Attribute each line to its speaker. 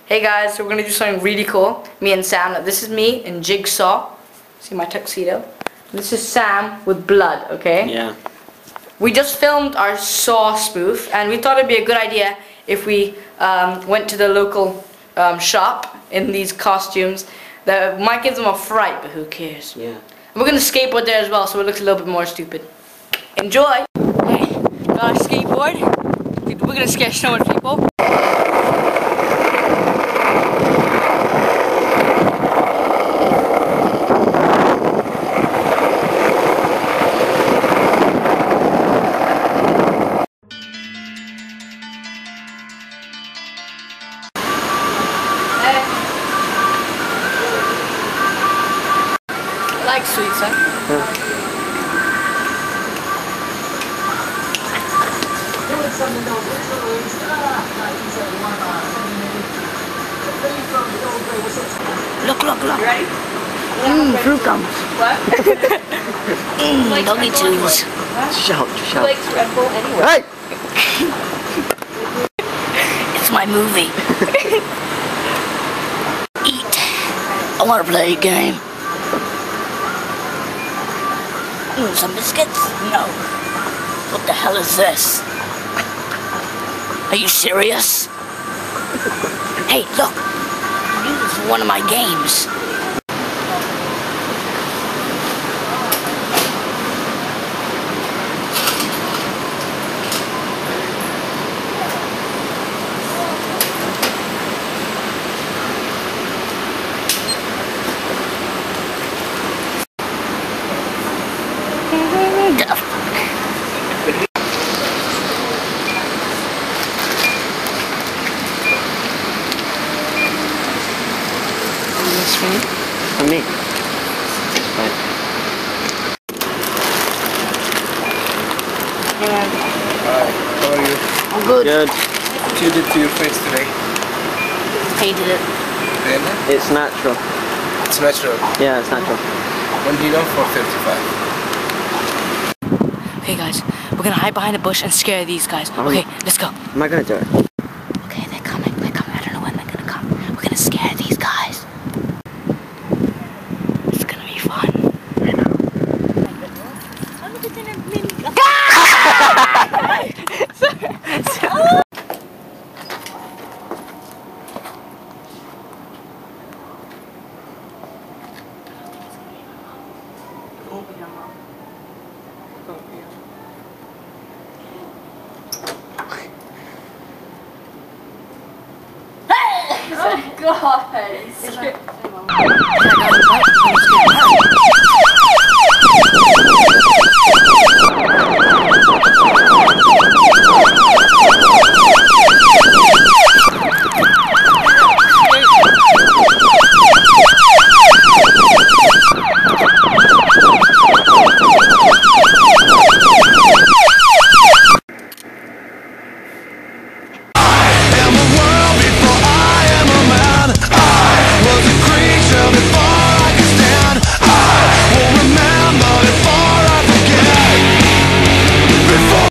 Speaker 1: Hey guys, so we're gonna do something really cool. Me and Sam. Now, this is me in Jigsaw. See my tuxedo? This is Sam with blood, okay?
Speaker 2: Yeah.
Speaker 1: We just filmed our Saw spoof, and we thought it'd be a good idea if we went to the local shop in these costumes. That might give them a fright, but who cares?
Speaker 2: Yeah.
Speaker 1: And we're gonna skateboard there as well, so it looks a little bit more stupid. Enjoy! Okay, got our skateboard. We're gonna scare so much people. I like sweets, huh?
Speaker 2: Yeah.
Speaker 1: Look. You ready?
Speaker 2: Fruit gums.
Speaker 1: What?
Speaker 2: Doggy chews. Shout.
Speaker 1: Who likes Red Bull anyway?
Speaker 2: Hey!
Speaker 1: It's my movie. Eat. I want to play a game. Some biscuits? No. What the hell is this? Are you serious? Hey, look. Use this for one of my games.
Speaker 2: For me. Right.
Speaker 3: Hi, how are you?
Speaker 1: I'm good.
Speaker 2: Good.
Speaker 3: What you did to your face today?
Speaker 1: Painted it.
Speaker 3: Really?
Speaker 2: It's natural.
Speaker 3: It's natural.
Speaker 2: Yeah, it's natural.
Speaker 3: When do you know for 35?
Speaker 1: Okay guys, we're gonna hide behind a bush and scare these guys. Okay, let's go.
Speaker 2: I'm not gonna do it.
Speaker 1: Okay, they're coming. I don't know when they're gonna come. We're gonna scare these guys. It's gonna be fun.
Speaker 2: I know.
Speaker 1: Oh God!